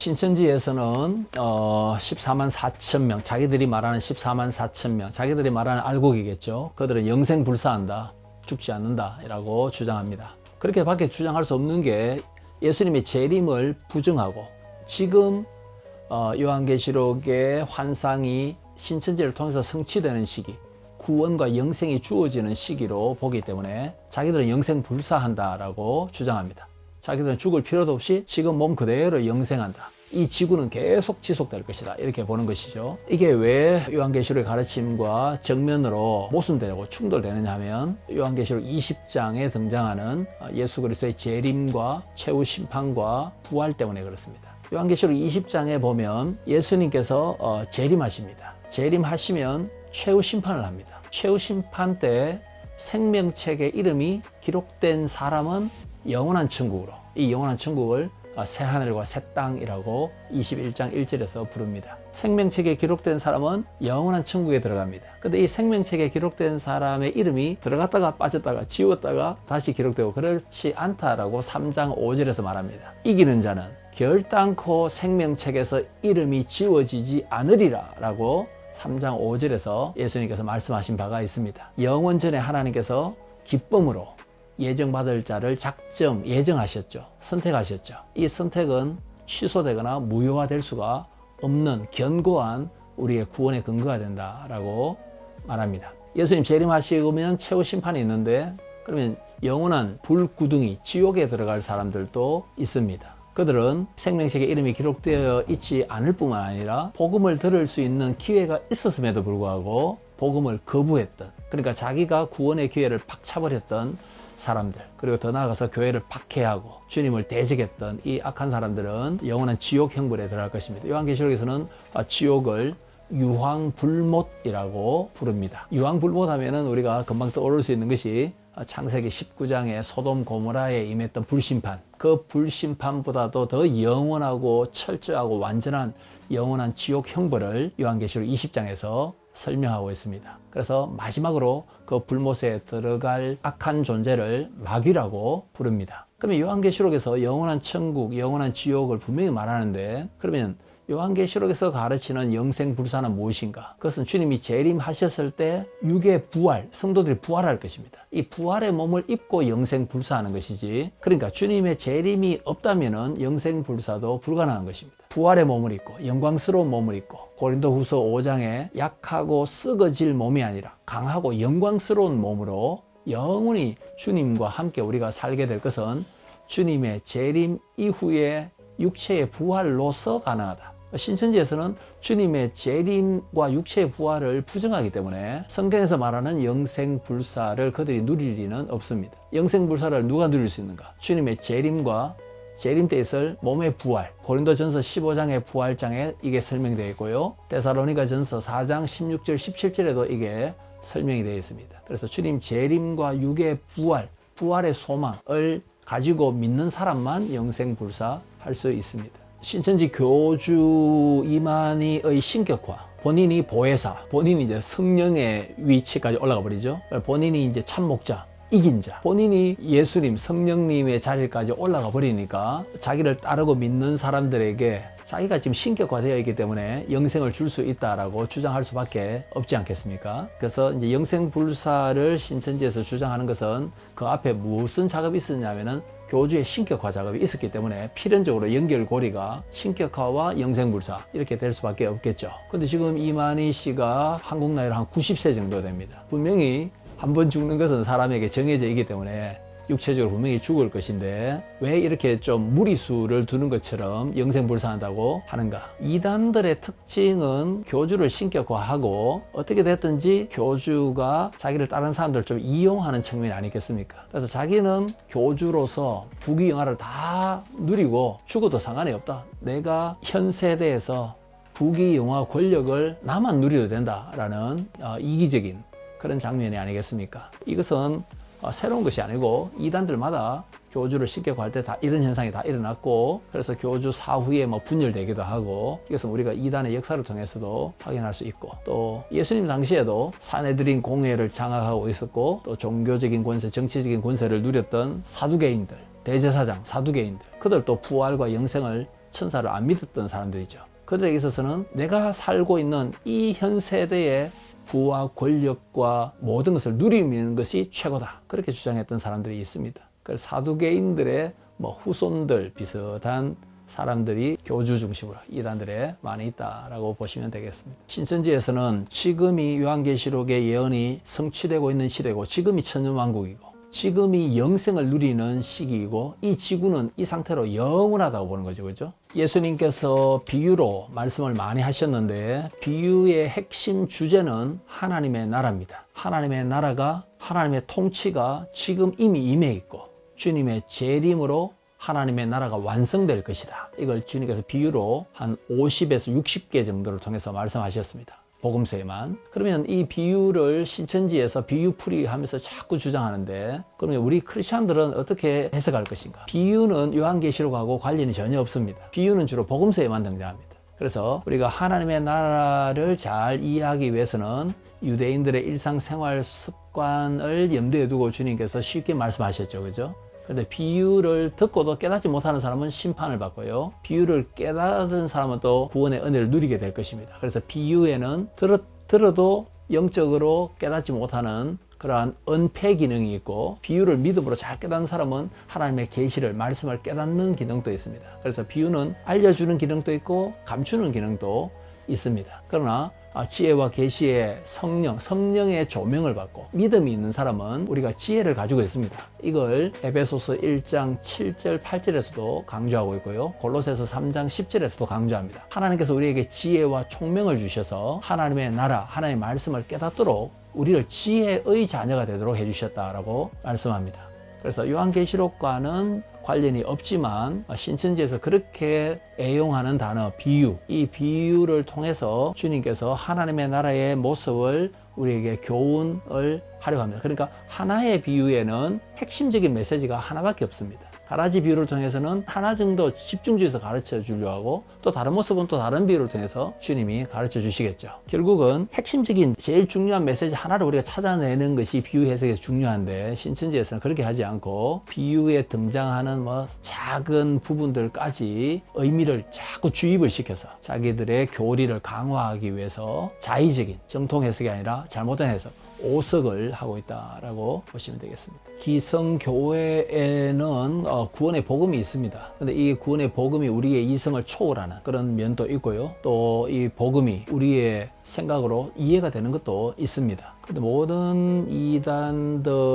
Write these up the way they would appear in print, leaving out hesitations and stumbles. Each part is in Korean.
신천지에서는 14만 4천 명, 자기들이 말하는 14만 4천 명, 자기들이 말하는 알곡이겠죠. 그들은 영생불사한다, 죽지 않는다 라고 주장합니다. 그렇게 밖에 주장할 수 없는 게 예수님의 재림을 부정하고 지금 요한계시록의 환상이 신천지를 통해서 성취되는 시기, 구원과 영생이 주어지는 시기로 보기 때문에 자기들은 영생불사한다라고 주장합니다. 자기들은 죽을 필요도 없이 지금 몸 그대로 영생한다. 이 지구는 계속 지속될 것이다. 이렇게 보는 것이죠. 이게 왜 요한계시록의 가르침과 정면으로 모순되고 충돌되느냐 하면 요한계시록 20장에 등장하는 예수 그리스도의 재림과 최후 심판과 부활 때문에 그렇습니다. 요한계시록 20장에 보면 예수님께서 재림하십니다. 재림하시면 최후 심판을 합니다. 최후 심판 때 생명책의 이름이 기록된 사람은 영원한 천국으로, 이 영원한 천국을 새하늘과 새 땅이라고 21장 1절에서 부릅니다. 생명책에 기록된 사람은 영원한 천국에 들어갑니다. 근데 이 생명책에 기록된 사람의 이름이 들어갔다가 빠졌다가 지웠다가 다시 기록되고 그렇지 않다라고 3장 5절에서 말합니다. 이기는 자는 결단코 생명책에서 이름이 지워지지 않으리라 라고 3장 5절에서 예수님께서 말씀하신 바가 있습니다. 영원 전에 하나님께서 기쁨으로 예정받을 자를 예정하셨죠. 선택하셨죠. 이 선택은 취소되거나 무효화될 수가 없는 견고한 우리의 구원의 근거가 된다라고 말합니다. 예수님 재림하시면 최후 심판이 있는데 그러면 영원한 불구덩이 지옥에 들어갈 사람들도 있습니다. 그들은 생명책에 이름이 기록되어 있지 않을 뿐만 아니라 복음을 들을 수 있는 기회가 있었음에도 불구하고 복음을 거부했던, 그러니까 자기가 구원의 기회를 박차버렸던 사람들, 그리고 더 나아가서 교회를 박해하고 주님을 대적했던 이 악한 사람들은 영원한 지옥 형벌에 들어갈 것입니다. 요한계시록에서는 지옥을 유황불못이라고 부릅니다. 유황불못 하면은 우리가 금방 떠오를 수 있는 것이 창세기 19장에 소돔 고모라에 임했던 불심판, 그 불심판보다도 더 영원하고 철저하고 완전한 영원한 지옥 형벌을 요한계시록 20장에서 설명하고 있습니다. 그래서 마지막으로 그 불못에 들어갈 악한 존재를 마귀라고 부릅니다. 그러면 요한계시록에서 영원한 천국, 영원한 지옥을 분명히 말하는데, 그러면 요한계시록에서 가르치는 영생불사는 무엇인가? 그것은 주님이 재림하셨을 때 육의 부활, 성도들이 부활할 것입니다. 이 부활의 몸을 입고 영생불사하는 것이지, 그러니까 주님의 재림이 없다면 영생불사도 불가능한 것입니다. 부활의 몸을 입고 영광스러운 몸을 입고 고린도후서 5장에 약하고 썩어질 몸이 아니라 강하고 영광스러운 몸으로 영원히 주님과 함께 우리가 살게 될 것은 주님의 재림 이후에 육체의 부활로서 가능하다. 신천지에서는 주님의 재림과 육체의 부활을 부정하기 때문에 성경에서 말하는 영생불사를 그들이 누릴 리는 없습니다. 영생불사를 누가 누릴 수 있는가? 주님의 재림과 재림 때 있을 몸의 부활, 고린도전서 15장의 부활장에 이게 설명되어 있고요. 데살로니가전서 4장 16절 17절에도 이게 설명이 되어 있습니다. 그래서 주님 재림과 육의 부활, 부활의 소망을 가지고 믿는 사람만 영생불사할 수 있습니다. 신천지 교주 이만희의 신격화, 본인이 보혜사, 본인이 이제 성령의 위치까지 올라가 버리죠. 본인이 이제 참목자, 이긴 자, 본인이 예수님, 성령님의 자리까지 올라가 버리니까 자기를 따르고 믿는 사람들에게 자기가 지금 신격화되어 있기 때문에 영생을 줄 수 있다라고 주장할 수밖에 없지 않겠습니까? 그래서 이제 영생불사를 신천지에서 주장하는 것은 그 앞에 무슨 작업이 있었냐면은 교주의 신격화 작업이 있었기 때문에 필연적으로 연결고리가 신격화와 영생불사 이렇게 될 수밖에 없겠죠. 근데 지금 이만희 씨가 한국 나이로 한 90세 정도 됩니다. 분명히 한 번 죽는 것은 사람에게 정해져 있기 때문에 육체적으로 분명히 죽을 것인데 왜 이렇게 좀 무리수를 두는 것처럼 영생불사한다고 하는가? 이단들의 특징은 교주를 신격화하고 어떻게 됐든지 교주가 자기를 다른 사람들 좀 이용하는 측면이 아니겠습니까? 그래서 자기는 교주로서 부귀영화를 다 누리고 죽어도 상관이 없다. 내가 현 세대에서 부귀영화 권력을 나만 누려도 된다라는 이기적인 그런 장면이 아니겠습니까? 이것은 새로운 것이 아니고 이단들마다 교주를 신격화할 때 다 이런 현상이 다 일어났고, 그래서 교주 사후에 분열되기도 하고, 이것은 우리가 이단의 역사를 통해서도 확인할 수 있고, 또 예수님 당시에도 사내들인 공회를 장악하고 있었고, 또 종교적인 권세, 정치적인 권세를 누렸던 사두개인들, 대제사장, 사두개인들, 그들도 부활과 영생을 천사를 안 믿었던 사람들이죠. 그들에게 있어서는 내가 살고 있는 이 현 세대의 부와 권력과 모든 것을 누리는 것이 최고다. 그렇게 주장했던 사람들이 있습니다. 그래서 사두개인들의 후손들 비슷한 사람들이 교주 중심으로 이단들에 많이 있다라고 보시면 되겠습니다. 신천지에서는 지금이 요한계시록의 예언이 성취되고 있는 시대고, 지금이 천년왕국이고, 지금이 영생을 누리는 시기이고, 이 지구는 이 상태로 영원하다고 보는 거죠. 그죠? 예수님께서 비유로 말씀을 많이 하셨는데, 비유의 핵심 주제는 하나님의 나라입니다. 하나님의 나라가, 하나님의 통치가 지금 이미 임해 있고, 주님의 재림으로 하나님의 나라가 완성될 것이다. 이걸 주님께서 비유로 한 50에서 60개 정도를 통해서 말씀하셨습니다. 복음서에만. 그러면 이 비유를 신천지에서 비유풀이 하면서 자꾸 주장하는데, 그러면 우리 크리스찬들은 어떻게 해석할 것인가? 비유는 요한계시록하고 관련이 전혀 없습니다. 비유는 주로 복음서에만 등장합니다. 그래서 우리가 하나님의 나라를 잘 이해하기 위해서는 유대인들의 일상생활 습관을 염두에 두고 주님께서 쉽게 말씀하셨죠. 그죠? 그런데 비유를 듣고도 깨닫지 못하는 사람은 심판을 받고요, 비유를 깨닫은 사람은 또 구원의 은혜를 누리게 될 것입니다. 그래서 비유에는 들어도 영적으로 깨닫지 못하는 그러한 은폐 기능이 있고, 비유를 믿음으로 잘 깨닫는 사람은 하나님의 계시를, 말씀을 깨닫는 기능도 있습니다. 그래서 비유는 알려주는 기능도 있고 감추는 기능도 있습니다. 그러나 지혜와 계시의 성령의 조명을 받고 믿음이 있는 사람은 우리가 지혜를 가지고 있습니다. 이걸 에베소서 1장 7절 8절에서도 강조하고 있고요, 골로새서 3장 10절에서도 강조합니다. 하나님께서 우리에게 지혜와 총명을 주셔서 하나님의 나라, 하나님의 말씀을 깨닫도록 우리를 지혜의 자녀가 되도록 해주셨다라고 말씀합니다. 그래서 요한계시록과는 관련이 없지만 신천지에서 그렇게 애용하는 단어 비유, 이 비유를 통해서 주님께서 하나님의 나라의 모습을 우리에게 교훈을 하려고 합니다. 그러니까 하나의 비유에는 핵심적인 메시지가 하나밖에 없습니다. 가라지 비유를 통해서는 하나 정도 집중주의해서 가르쳐 주려고 하고, 또 다른 모습은 또 다른 비유를 통해서 주님이 가르쳐 주시겠죠. 결국은 핵심적인 제일 중요한 메시지 하나를 우리가 찾아내는 것이 비유 해석에서 중요한데, 신천지에서는 그렇게 하지 않고 비유에 등장하는 작은 부분들까지 의미를 자꾸 주입을 시켜서 자기들의 교리를 강화하기 위해서 자의적인 정통 해석이 아니라 잘못된 해석, 오석을 하고 있다라고 보시면 되겠습니다. 기성교회에는 구원의 복음이 있습니다. 근데 이 구원의 복음이 우리의 이성을 초월하는 그런 면도 있고요, 또 이 복음이 우리의 생각으로 이해가 되는 것도 있습니다. 근데 모든 이단들의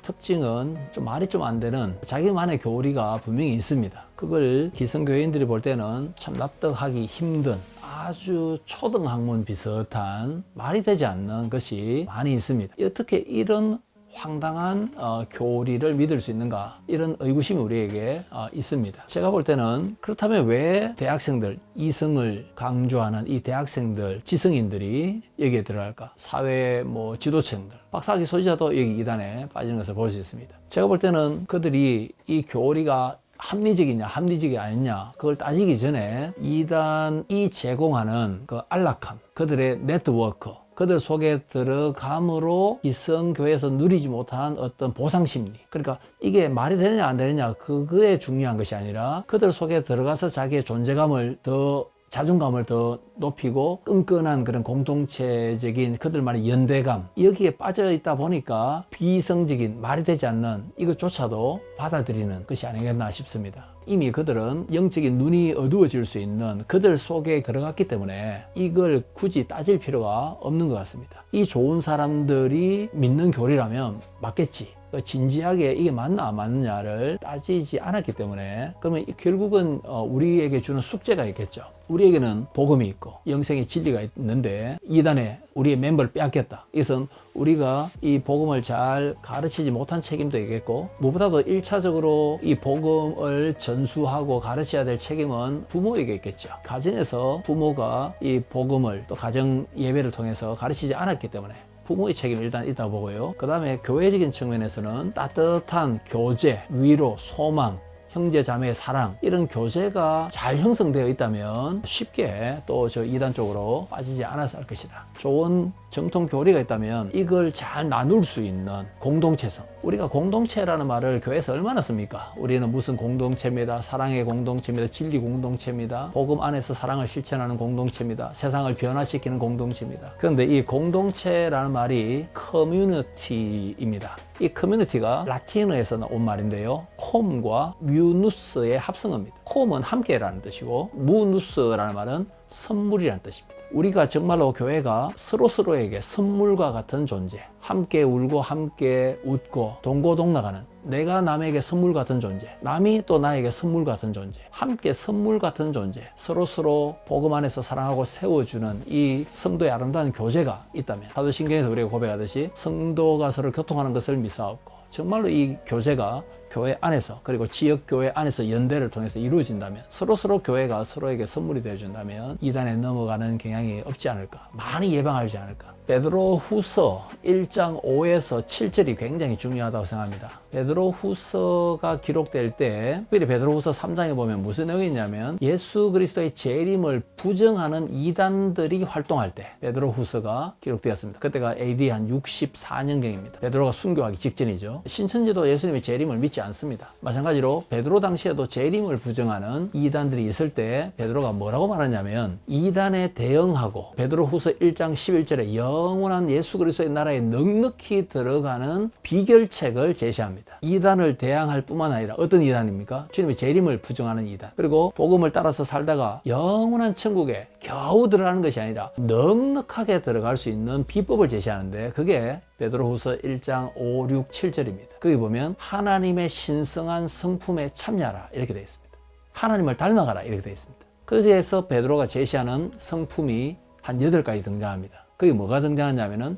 특징은 좀 말이 좀 안 되는 자기만의 교리가 분명히 있습니다. 그걸 기성교회인들이 볼 때는 참 납득하기 힘든 아주 초등학문 비슷한 말이 되지 않는 것이 많이 있습니다. 어떻게 이런 황당한 교리를 믿을 수 있는가, 이런 의구심이 우리에게 있습니다. 제가 볼 때는 그렇다면 왜 대학생들, 이성을 강조하는 이 대학생들, 지성인들이 여기에 들어갈까? 사회 지도층들, 박사학위 소지자도 여기 이단에 빠지는 것을 볼 수 있습니다. 제가 볼 때는 그들이 이 교리가 합리적이냐 합리적이 아니냐 그걸 따지기 전에 이단이 제공하는 그 안락함, 그들의 네트워크, 그들 속에 들어감으로 기성교회에서 누리지 못한 어떤 보상심리, 그러니까 이게 말이 되느냐 안 되느냐 그거에 중요한 것이 아니라 그들 속에 들어가서 자기의 존재감을 더, 자존감을 더 높이고 끈끈한 그런 공동체적인 그들만의 연대감, 여기에 빠져 있다 보니까 비이성적인 말이 되지 않는 이것조차도 받아들이는 것이 아니겠나 싶습니다. 이미 그들은 영적인 눈이 어두워질 수 있는 그들 속에 들어갔기 때문에 이걸 굳이 따질 필요가 없는 것 같습니다. 이 좋은 사람들이 믿는 교리라면 맞겠지, 진지하게 이게 맞나 안 맞느냐를 따지지 않았기 때문에, 그러면 결국은 우리에게 주는 숙제가 있겠죠. 우리에게는 복음이 있고 영생의 진리가 있는데 이단에 우리의 멤버를 빼앗겼다. 이것은 우리가 이 복음을 잘 가르치지 못한 책임도 있겠고, 무엇보다도 1차적으로 이 복음을 전수하고 가르쳐야 될 책임은 부모에게 있겠죠. 가정에서 부모가 이 복음을 또 가정 예배를 통해서 가르치지 않았기 때문에 부모의 책임이 일단 있다고 보고요. 그 다음에 교회적인 측면에서는 따뜻한 교제, 위로, 소망, 형제 자매의 사랑, 이런 교제가 잘 형성되어 있다면 쉽게 또 저 이단 쪽으로 빠지지 않았을 것이다. 좋은 정통 교리가 있다면 이걸 잘 나눌 수 있는 공동체성, 우리가 공동체라는 말을 교회에서 얼마나 씁니까? 우리는 무슨 공동체입니다. 사랑의 공동체입니다. 진리 공동체입니다. 복음 안에서 사랑을 실천하는 공동체입니다. 세상을 변화시키는 공동체입니다. 그런데 이 공동체라는 말이 커뮤니티입니다. 이 커뮤니티가 라틴어에서 온 말인데요. 콤과 뮤누스의 합성어입니다. 콤은 함께라는 뜻이고 무누스라는 말은 선물이라는 뜻입니다. 우리가 정말로 교회가 서로서로에게 선물과 같은 존재, 함께 울고 함께 웃고 동고동락하는, 내가 남에게 선물 같은 존재, 남이 또 나에게 선물 같은 존재, 함께 선물 같은 존재, 서로서로 복음 안에서 사랑하고 세워주는 이 성도의 아름다운 교제가 있다면, 사도신경에서 우리가 고백하듯이 성도가 서로 교통하는 것을 미사옵고, 정말로 이 교제가 교회 안에서 그리고 지역교회 안에서 연대를 통해서 이루어진다면, 서로서로 교회가 서로에게 선물이 되어준다면 이단에 넘어가는 경향이 없지 않을까, 많이 예방하지 않을까. 베드로 후서 1장 5에서 7절이 굉장히 중요하다고 생각합니다. 베드로 후서가 기록될 때, 특별히 베드로 후서 3장에 보면 무슨 내용이 있냐면, 예수 그리스도의 재림을 부정하는 이단들이 활동할 때 베드로 후서가 기록되었습니다. 그때가 AD 한 64년경입니다. 베드로가 순교하기 직전이죠. 신천지도 예수님의 재림을 믿지 않습니다. 마찬가지로 베드로 당시에도 재림을 부정하는 이단들이 있을 때 베드로가 뭐라고 말하냐면, 이단에 대응하고 베드로 후서 1장 11절에 영원한 예수 그리스도의 나라에 넉넉히 들어가는 비결책을 제시합니다. 이단을 대항할 뿐만 아니라, 어떤 이단입니까? 주님의 재림을 부정하는 이단, 그리고 복음을 따라서 살다가 영원한 천국에 겨우 들어가는 것이 아니라 넉넉하게 들어갈 수 있는 비법을 제시하는데, 그게 베드로후서 1장 5, 6, 7절입니다. 거기 보면 하나님의 신성한 성품에 참여하라 이렇게 되어 있습니다. 하나님을 닮아가라 이렇게 되어 있습니다. 거기에서 베드로가 제시하는 성품이 한 8가지 등장합니다. 거기 뭐가 등장하냐면은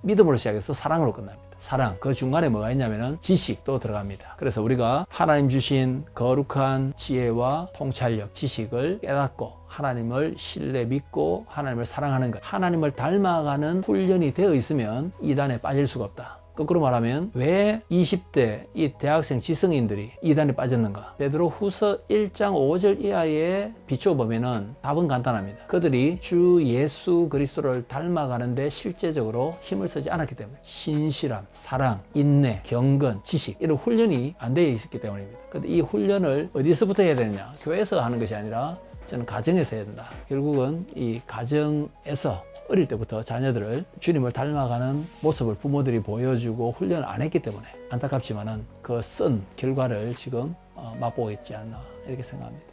믿음으로 시작해서 사랑으로 끝납니다. 사랑, 그 중간에 뭐가 있냐면은 지식도 들어갑니다. 그래서 우리가 하나님 주신 거룩한 지혜와 통찰력, 지식을 깨닫고 하나님을 신뢰 믿고 하나님을 사랑하는 것, 하나님을 닮아가는 훈련이 되어 있으면 이단에 빠질 수가 없다. 거꾸로 말하면 왜 20대 이 대학생 지성인들이 이단에 빠졌는가? 베드로 후서 1장 5절 이하에 비추어 보면은 답은 간단합니다. 그들이 주 예수 그리스도를 닮아가는데 실제적으로 힘을 쓰지 않았기 때문에, 신실함, 사랑, 인내, 경건, 지식 이런 훈련이 안 되어 있었기 때문입니다. 근데 이 훈련을 어디서부터 해야 되느냐? 교회에서 하는 것이 아니라 저는 가정에서 해야 된다. 결국은 이 가정에서 어릴 때부터 자녀들을 주님을 닮아가는 모습을 부모들이 보여주고 훈련을 안 했기 때문에 안타깝지만은 그 쓴 결과를 지금 맛보고 있지 않나 이렇게 생각합니다.